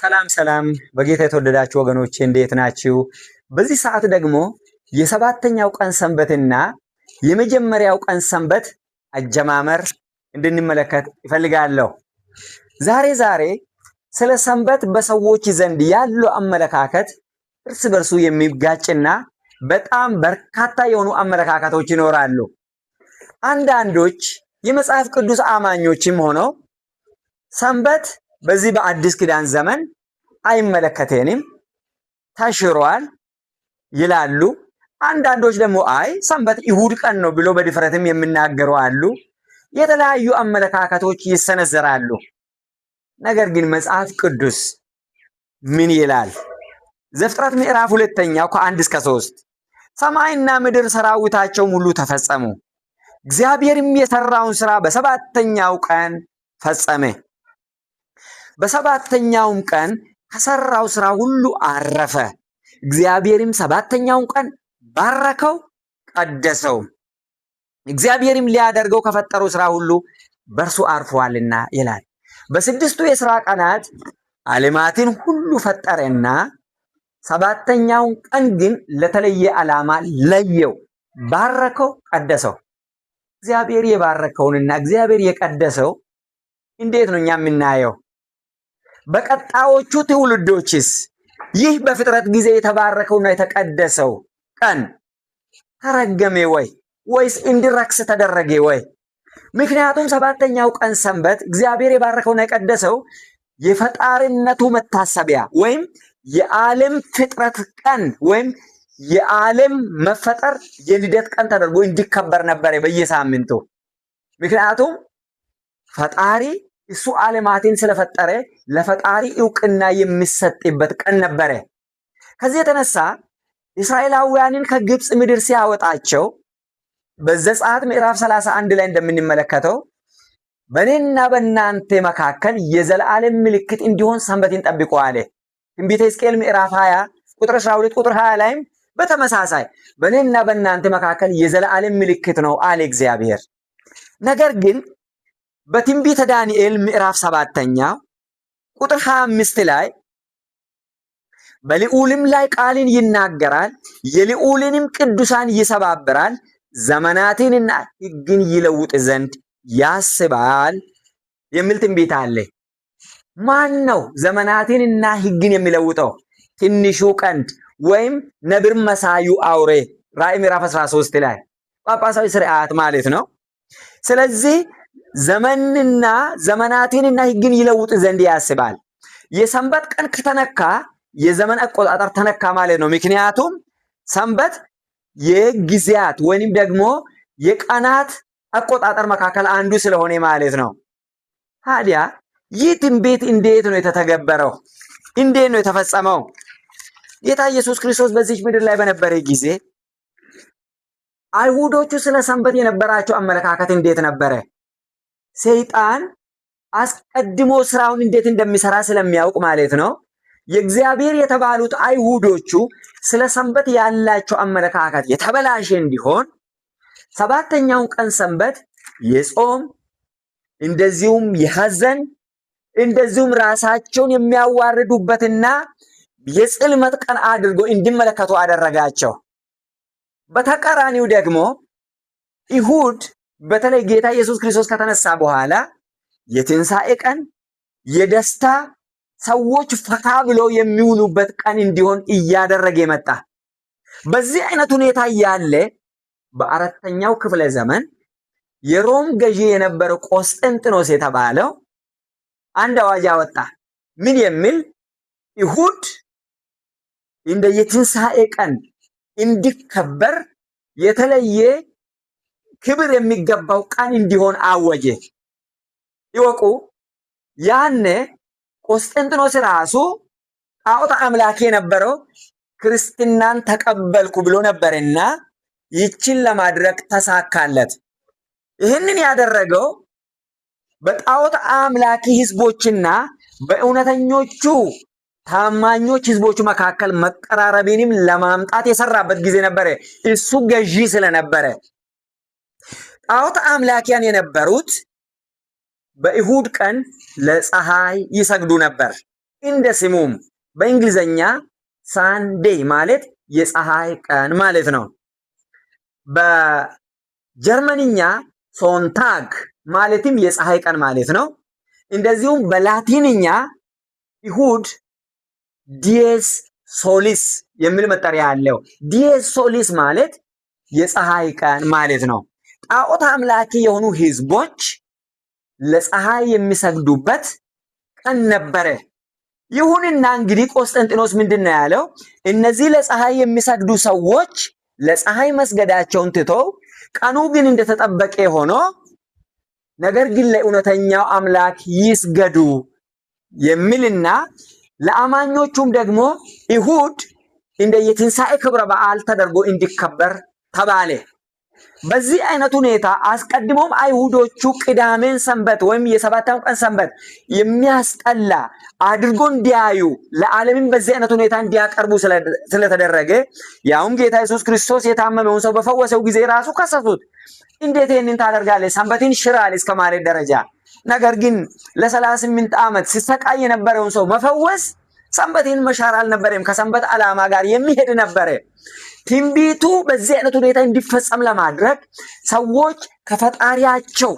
ሰላም ሰላም በጌታ የተወደዳችሁ ወገኖቼ እንዴት ናችሁ? በዚህ ሰዓት ደግሞ የሰባተኛው ቀን ሰንበትና የመጀመሪያው ቀን ሰንበት አጀማመር እንድንመለከት ይፈልጋለሁ። ዛሬ ስለ ሰንበት በሰዎች ዘንድ ያለው አመለካከት እርስ በርሱ የሚጋጭና በጣም በርካታ የሆኑ አመለካከቶች ይኖራሉ። አንዳንዶች የመጽሐፍ ቅዱስ አማኞችም ሆነው ሰንበት በዚህ በአዲስ ኪዳን ዘመን አይመለከተንም ተሽሯል ይላሉ። አንዳንዶች ደግሞ አይ ሰንበት ይሁድ ቀን ነው ብሎ በድፍረትም የሚናገሩ አሉ። የተለያዩ አመለካከቶች ይሰነዘራሉ። ነገር ግን መጽሐፍ ቅዱስ ምን ይላል? ዘፍጥረት ምዕራፍ 2 ከ1 እስከ 3 ሰማይና ምድር ሰራዊታቸው ሙሉ ተፈጸሙ፣ እግዚአብሔርም የሰራውን ስራ በሰባተኛው ቀን ፈጸመ። በሰባተኛውም ቀን ከሰራው ስራ ሁሉ አረፈ። እግዚአብሔርም ሰባተኛውን ቀን ባረከው፣ ቀደሰው። እግዚአብሔርም ሊያደርገው ከፈጠረው ስራ ሁሉ በእርሱ አርፏልና ይላል። በስድስቱ የሥራ ቀናት ዓለማትን ሁሉ ፈጠረና ሰባተኛውን ቀን ግን ለተለየ ዓላማ ለየው፣ ባረከው፣ ቀደሰው። እግዚአብሔር የባረከውንና እግዚአብሔር የቀደሰው እንዴት ነው እኛ የምናየው? በቀጣዮቹ ትውልዶችስ ይህ በፍጥረት ጊዜ የተባረከውና የተቀደሰው ቀን ተረገመ ወይስ እንዲረክስ ተደረገ ወይ? ምክንያቱም ሰባተኛው ቀን ሰንበት እግዚአብሔር የባረከውና የቀደሰው የፈጣሪነቱ መታሰቢያ ወይም የዓለም ፍጥረት ቀን ወይም የዓለም መፈጠር የልደት ቀን ተደርጎ እንዲከበር ነበር በየሳምንቱ። ምክንያቱም ፈጣሪ እሱ ዓለማትን ስለፈጠረ ለፈጣሪ ዕውቅና የሚሰጥበት ቀን ነበረ። ከዚህ የተነሳ እስራኤላውያንን ከግብፅ ምድር ሲያወጣቸው በዘጸአት ምዕራፍ 31 ላይ እንደምንመለከተው በእኔና በእናንተ መካከል የዘላለም ምልክት እንዲሆን ሰንበትን ጠብቁ አለ። ትንቢተ ሕዝቅኤል ምዕራፍ 20 ቁጥር 12 ቁጥር 20 ላይም በተመሳሳይ በእኔና በእናንተ መካከል የዘላለም ምልክት ነው አለ እግዚአብሔር። ነገር ግን በትንቢተ ዳንኤል ምዕራፍ 7 ቁጥር 25 ላይ በልዑልም ላይ ቃልን ይናገራል፣ የልዑልንም ቅዱሳን ይሰባብራል፣ ዘመናትንና ሕግን ይለውጥ ዘንድ ያስባል የሚል ትንቢት አለ። ማን ነው ዘመናትንና ሕግን የሚለውጠው? ትንሹ ቀንድ ወይም ነብር መሳዩ አውሬ ራእይ ምዕራፍ 13 ላይ ጳጳሳዊ ስርዓት ማለት ነው። ስለዚህ ዘመንና ዘመናትንና ሕግን ይለውጥ ዘንድ ያስባል። የሰንበት ቀን ከተነካ የዘመን አቆጣጠር ተነካ ማለት ነው። ምክንያቱም ሰንበት የጊዜያት ወይንም ደግሞ የቀናት አቆጣጠር መካከል አንዱ ስለሆነ ማለት ነው። ታዲያ ይህ ትንቢት እንዴት ነው የተተገበረው? እንዴት ነው የተፈጸመው? ጌታ ኢየሱስ ክርስቶስ በዚህ ምድር ላይ በነበረ ጊዜ አይሁዶቹ ስለ ሰንበት የነበራቸው አመለካከት እንዴት ነበረ? ሰይጣን አስቀድሞ ስራውን እንዴት እንደሚሰራ ስለሚያውቅ ማለት ነው። የእግዚአብሔር የተባሉት አይሁዶቹ ስለ ሰንበት ያላቸው አመለካከት የተበላሸ እንዲሆን ሰባተኛውን ቀን ሰንበት የጾም እንደዚሁም የሐዘን እንደዚሁም ራሳቸውን የሚያዋርዱበትና የጽልመት ቀን አድርጎ እንዲመለከቱ አደረጋቸው። በተቃራኒው ደግሞ ይሁድ በተለይ ጌታ ኢየሱስ ክርስቶስ ከተነሳ በኋላ የትንሣኤ ቀን የደስታ ሰዎች ፈታ ብለው የሚውሉበት ቀን እንዲሆን እያደረገ መጣ። በዚህ አይነት ሁኔታ ያለ በአራተኛው ክፍለ ዘመን የሮም ገዢ የነበረው ቆስጠንጢኖስ የተባለው አንድ አዋጅ አወጣ። ምን የሚል? ይሁድ እንደ የትንሣኤ ቀን እንዲከበር የተለየ ክብር የሚገባው ቀን እንዲሆን አወጀ። ይወቁ፣ ያኔ ቆስጠንጢኖስ ራሱ ጣዖት አምላኪ የነበረው ክርስትናን ተቀበልኩ ብሎ ነበርና ይችን ለማድረግ ተሳካለት። ይህንን ያደረገው በጣዖት አምላኪ ህዝቦችና በእውነተኞቹ ታማኞች ህዝቦች መካከል መቀራረብንም ለማምጣት የሰራበት ጊዜ ነበረ። እሱ ገዢ ስለነበረ ጣዖት አምላኪያን የነበሩት በይሁድ ቀን ለፀሐይ ይሰግዱ ነበር። እንደ ስሙም በእንግሊዘኛ ሳንዴይ ማለት የፀሐይ ቀን ማለት ነው። በጀርመንኛ ሶንታግ ማለትም የፀሐይ ቀን ማለት ነው። እንደዚሁም በላቲንኛ ይሁድ ዲየስ ሶሊስ የሚል መጠሪያ አለው። ዲየስ ሶሊስ ማለት የፀሐይ ቀን ማለት ነው። ጣዖት አምላኪ የሆኑ ህዝቦች ለፀሐይ የሚሰግዱበት ቀን ነበረ። ይሁንና እንግዲህ ቆስጠንጢኖስ ምንድን ነው ያለው? እነዚህ ለፀሐይ የሚሰግዱ ሰዎች ለፀሐይ መስገዳቸውን ትተው ቀኑ ግን እንደተጠበቀ ሆኖ ነገር ግን ለእውነተኛው አምላክ ይስገዱ የሚልና ለአማኞቹም ደግሞ እሁድ እንደ የትንሣኤ ክብረ በዓል ተደርጎ እንዲከበር ተባለ። በዚህ አይነት ሁኔታ አስቀድሞም አይሁዶቹ ቅዳሜን ሰንበት ወይም የሰባተኛው ቀን ሰንበት የሚያስጠላ አድርጎ እንዲያዩ ለዓለምም በዚህ አይነት ሁኔታ እንዲያቀርቡ ስለተደረገ ያውም ጌታ ኢየሱስ ክርስቶስ የታመመውን ሰው በፈወሰው ጊዜ ራሱ ከሰሱት። እንዴት ይህንን ታደርጋለህ? ሰንበትን ሽራል እስከ ማለት ደረጃ። ነገር ግን ለ38 ዓመት ሲሰቃይ የነበረውን ሰው መፈወስ ሰንበትን መሻር አልነበረም፣ ከሰንበት ዓላማ ጋር የሚሄድ ነበረ። ትንቢቱ በዚህ አይነት ሁኔታ እንዲፈጸም ለማድረግ ሰዎች ከፈጣሪያቸው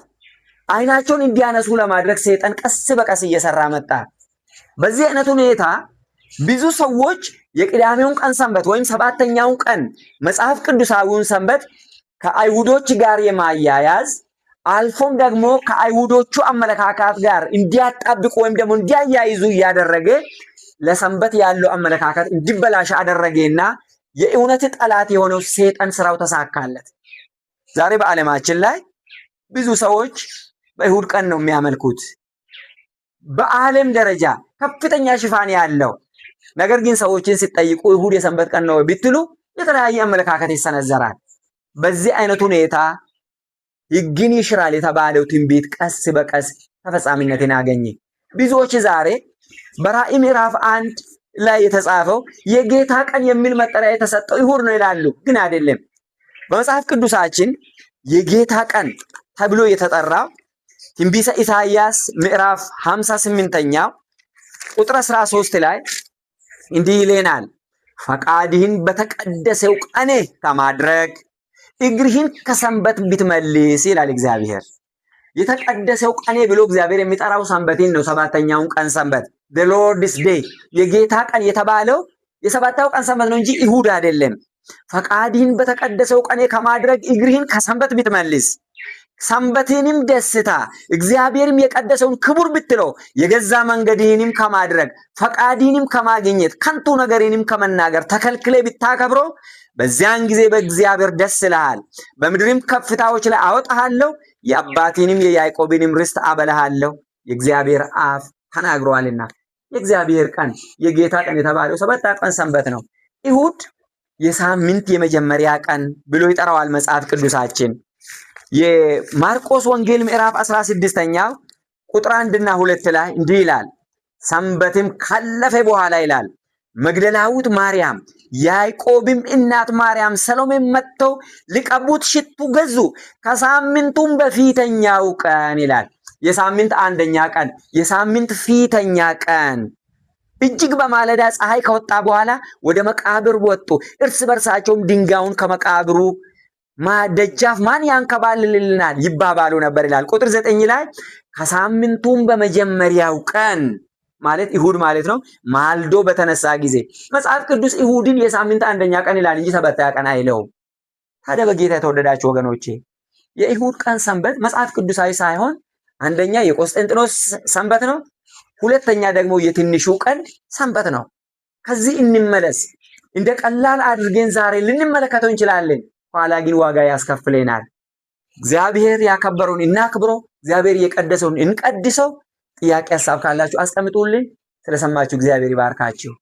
አይናቸውን እንዲያነሱ ለማድረግ ሰይጣን ቀስ በቀስ እየሰራ መጣ። በዚህ አይነት ሁኔታ ብዙ ሰዎች የቅዳሜውን ቀን ሰንበት ወይም ሰባተኛውን ቀን መጽሐፍ ቅዱሳዊውን ሰንበት ከአይሁዶች ጋር የማያያዝ አልፎም ደግሞ ከአይሁዶቹ አመለካከት ጋር እንዲያጣብቁ ወይም ደግሞ እንዲያያይዙ እያደረገ ለሰንበት ያለው አመለካከት እንዲበላሽ አደረገና የእውነት ጠላት የሆነው ሰይጣን ስራው ተሳካለት። ዛሬ በዓለማችን ላይ ብዙ ሰዎች በእሁድ ቀን ነው የሚያመልኩት። በዓለም ደረጃ ከፍተኛ ሽፋን ያለው ነገር ግን ሰዎችን ሲጠይቁ እሁድ የሰንበት ቀን ነው ቢትሉ የተለያየ አመለካከት ይሰነዘራል። በዚህ አይነት ሁኔታ ሕግን ይሽራል የተባለው ትንቢት ቀስ በቀስ ተፈጻሚነትን አገኘ። ብዙዎች ዛሬ በራእይ ምዕራፍ 1 ላይ የተጻፈው የጌታ ቀን የሚል መጠሪያ የተሰጠው እሁድ ነው ይላሉ። ግን አይደለም። በመጽሐፍ ቅዱሳችን የጌታ ቀን ተብሎ የተጠራው ትንቢተ ኢሳይያስ ምዕራፍ 58ኛው ቁጥር 13 ላይ እንዲህ ይለናል፣ ፈቃድህን በተቀደሰው ቀኔ ከማድረግ እግርህን ከሰንበት ብትመልስ ይላል እግዚአብሔር። የተቀደሰው ቀኔ ብሎ እግዚአብሔር የሚጠራው ሰንበትን ነው። ሰባተኛውን ቀን ሰንበት the Lord's day የጌታ ቀን የተባለው የሰባተኛው ቀን ሰንበት ነው እንጂ እሁድ አይደለም። ፈቃድህን በተቀደሰው ቀኔ ከማድረግ እግርህን ከሰንበት ብትመልስ፣ ሰንበትንም ደስታ እግዚአብሔርም የቀደሰውን ክቡር ብትለው፣ የገዛ መንገድህንም ከማድረግ ፈቃድህንም ከማግኘት ከንቱ ነገርንም ከመናገር ተከልክለ ብታከብረው፣ በዚያን ጊዜ በእግዚአብሔር ደስ ይልሃል፣ በምድርም ከፍታዎች ላይ አወጣሃለሁ፣ የአባቴንም የያዕቆብንም ርስት አበላሃለሁ የእግዚአብሔር አፍ ተናግሯልና። የእግዚአብሔር ቀን የጌታ ቀን የተባለው ሰባተኛው ቀን ሰንበት ነው። እሁድ የሳምንት የመጀመሪያ ቀን ብሎ ይጠራዋል መጽሐፍ ቅዱሳችን። የማርቆስ ወንጌል ምዕራፍ 16ኛው ቁጥር 1 እና 2 ላይ እንዲህ ይላል፣ ሰንበትም ካለፈ በኋላ ይላል መግደላዊት ማርያም፣ ያዕቆብም እናት ማርያም፣ ሰሎሜም መጥተው ሊቀቡት ሽቱ ገዙ። ከሳምንቱም በፊተኛው ቀን ይላል፣ የሳምንት አንደኛ ቀን፣ የሳምንት ፊተኛ ቀን እጅግ በማለዳ ፀሐይ ከወጣ በኋላ ወደ መቃብር ወጡ። እርስ በርሳቸውም ድንጋዩን ከመቃብሩ ደጃፍ ማን ያንከባልልልናል ይባባሉ ነበር ይላል። ቁጥር 9 ላይ ከሳምንቱም በመጀመሪያው ቀን ማለት እሁድ ማለት ነው፣ ማልዶ በተነሳ ጊዜ። መጽሐፍ ቅዱስ እሁድን የሳምንት አንደኛ ቀን ይላል እንጂ ሰባተኛ ቀን አይለውም። ታዲያ በጌታ የተወደዳችሁ ወገኖቼ የእሁድ ቀን ሰንበት መጽሐፍ ቅዱሳዊ ሳይሆን አንደኛ የቆስጠንጢኖስ ሰንበት ነው፣ ሁለተኛ ደግሞ የትንሹ ቀን ሰንበት ነው። ከዚህ እንመለስ። እንደ ቀላል አድርገን ዛሬ ልንመለከተው እንችላለን፣ ኋላ ግን ዋጋ ያስከፍለናል። እግዚአብሔር ያከበረውን እናክብረው፣ እግዚአብሔር የቀደሰውን እንቀድሰው። ጥያቄ ሐሳብ ካላችሁ አስቀምጡልኝ። ስለሰማችሁ እግዚአብሔር ይባርካችሁ።